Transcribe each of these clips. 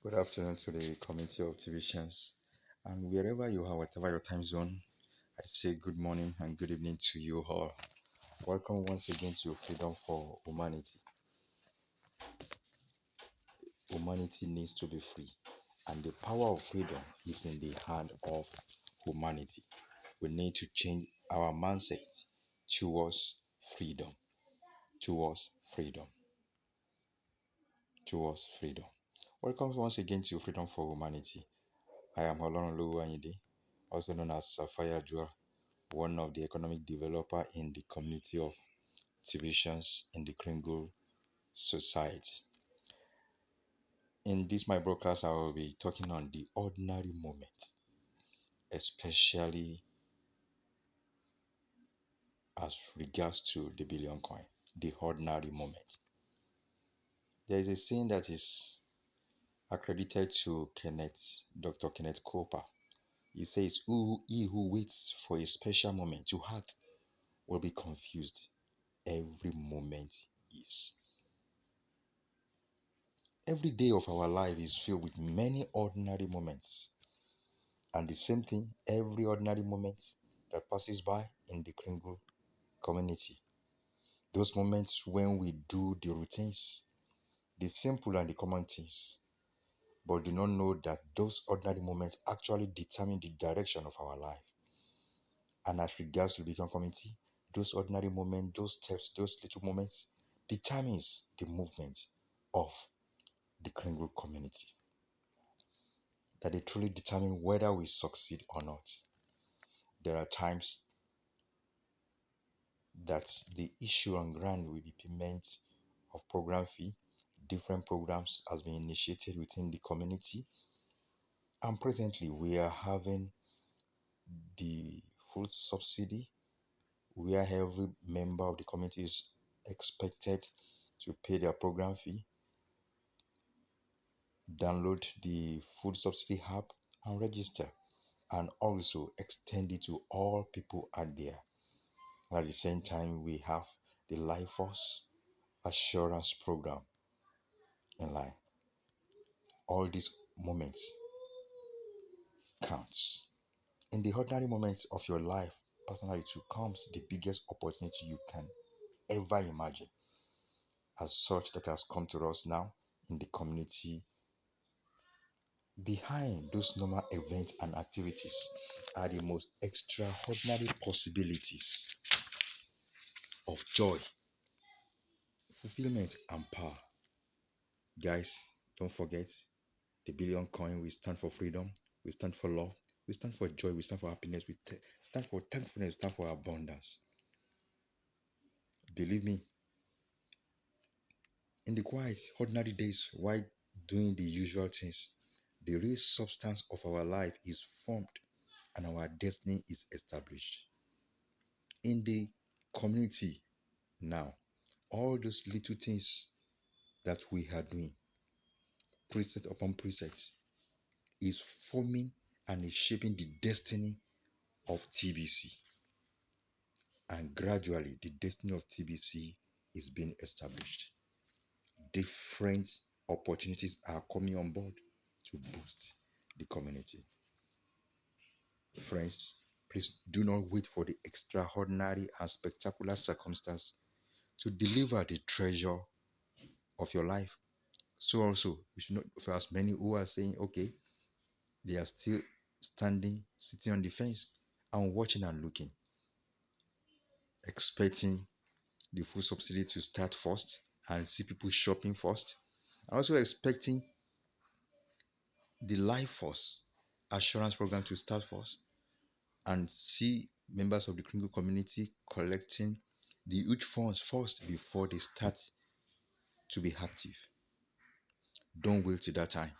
Good afternoon to the community of TVisions. And wherever you are, whatever your time zone, I say good morning and good evening to you all. Welcome once again to Freedom for Humanity. Humanity needs to be free, and the power of freedom is in the hand of humanity. We need to change our mindset towards freedom, towards freedom, towards freedom. Welcome once again to Freedom for Humanity. I am Olorun Oluwayinde, also known as Sapphire Jewel, one of the economic developer in the community of divisions in the Kringle society. In this my broadcast, I will be talking on the ordinary moment, especially as regards to the billion coin, the ordinary moment. There is a saying that is accredited to Dr. Kenneth Cooper. He says, he who waits for a special moment to act will be confused. Every moment is. Every day of our life is filled with many ordinary moments. And the same thing, every ordinary moment that passes by in the Kringle community. Those moments when we do the routines, the simple and the common things, but do not know that those ordinary moments actually determine the direction of our life. And as regards to the Beacon community, those ordinary moments, those steps, those little moments determines the movement of the Kringle community. That they truly determine whether we succeed or not. There are times that the issue on ground with the payment of program fee, different programs has been initiated within the community. And presently we are having the food subsidy where every member of the community is expected to pay their program fee, download the food subsidy app and register, and also extend it to all people out there. And at the same time, we have the Life Force Assurance Program in line. All these moments counts. In the ordinary moments of your life, personally too, comes the biggest opportunity you can ever imagine. As such, that has come to us now in the community. Behind those normal events and activities are the most extraordinary possibilities of joy, fulfillment, and power. Guys, don't forget the billion coin. We stand for freedom, we stand for love, we stand for joy, we stand for happiness, we stand for thankfulness, we stand for abundance. Believe me, in the quiet, ordinary days, while doing the usual things, the real substance of our life is formed and our destiny is established. In the community now, all those little things that we are doing, precept upon precept, is forming and is shaping the destiny of TBC. And gradually, the destiny of TBC is being established. Different opportunities are coming on board to boost the community. Friends, please do not wait for the extraordinary and spectacular circumstance to deliver the treasure of your life. So also, we should not, for as many who are saying, okay, they are still standing, sitting on the fence and watching and looking, expecting the food subsidy to start first and see people shopping first. Also expecting the life force assurance program to start first and see members of the Kringle community collecting the huge funds first before they start to be active. Don't wait till that time,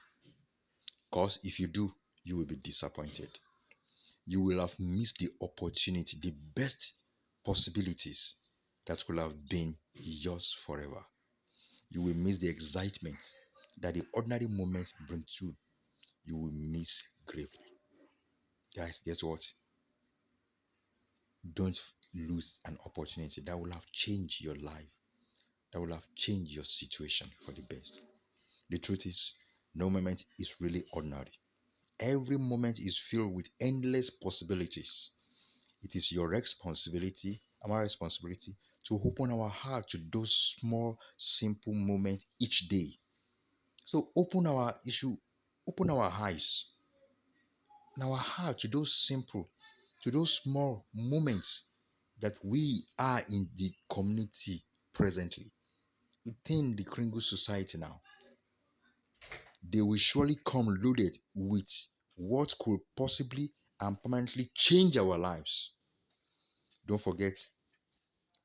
because if you do, you will be disappointed. You will have missed the opportunity, the best possibilities that could have been yours forever. You will miss the excitement that the ordinary moments bring to. You will miss gravely. Guys, guess what? Don't lose an opportunity that will have changed your life, that will have changed your situation for the best. The truth is, No moment is really ordinary. Every moment is filled with endless possibilities. It is your responsibility, our responsibility, to open our heart to those small, simple moments each day. So open our eyes and our heart to those simple, to those small moments that we are in the community presently, within the Kringle society now. They will surely come loaded with what could possibly and permanently change our lives. Don't forget,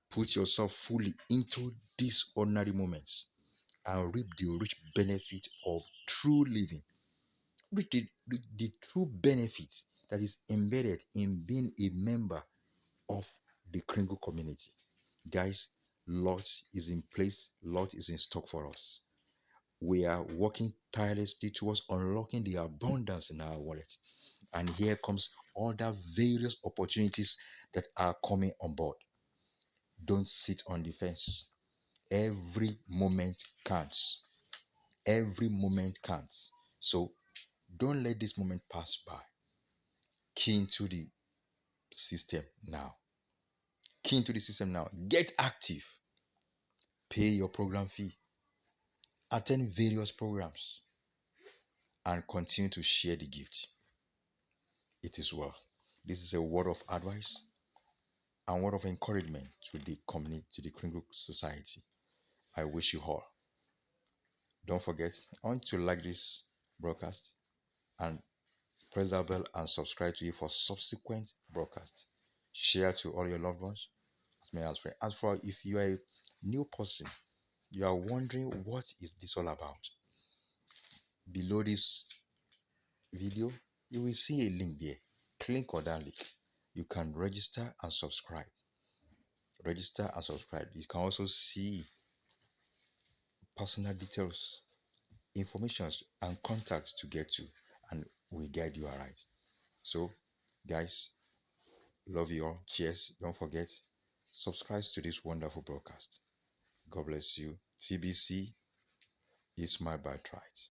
put yourself fully into these ordinary moments and reap the rich benefit of true living. Reap the true benefits that is embedded in being a member of the Kringle community. Guys, lot is in place, lot is in stock for us. We are working tirelessly towards unlocking the abundance in our wallet. And here comes other various opportunities that are coming on board. Don't sit on the fence. Every moment counts. Every moment counts. So don't let this moment pass by. Key into the system now. Key into the system now. Get active. Pay your program fee. Attend various programs and continue to share the gift. It is well. This is a word of advice and word of encouragement to the community, to the Kringle society. I wish you all. Don't forget, I want you to like this broadcast and press that bell and subscribe to it for subsequent broadcasts. Share to all your loved ones as many as friends. As for if you are a new person, you are wondering what is this all about. Below this video, you will see a link there. Click on that link. You can register and subscribe. Register and subscribe. You can also see personal details, information, and contacts to get to, and we guide you alright. So, guys, love you all. Cheers. Don't forget, subscribe to this wonderful broadcast. God bless you. TBC is my birthright.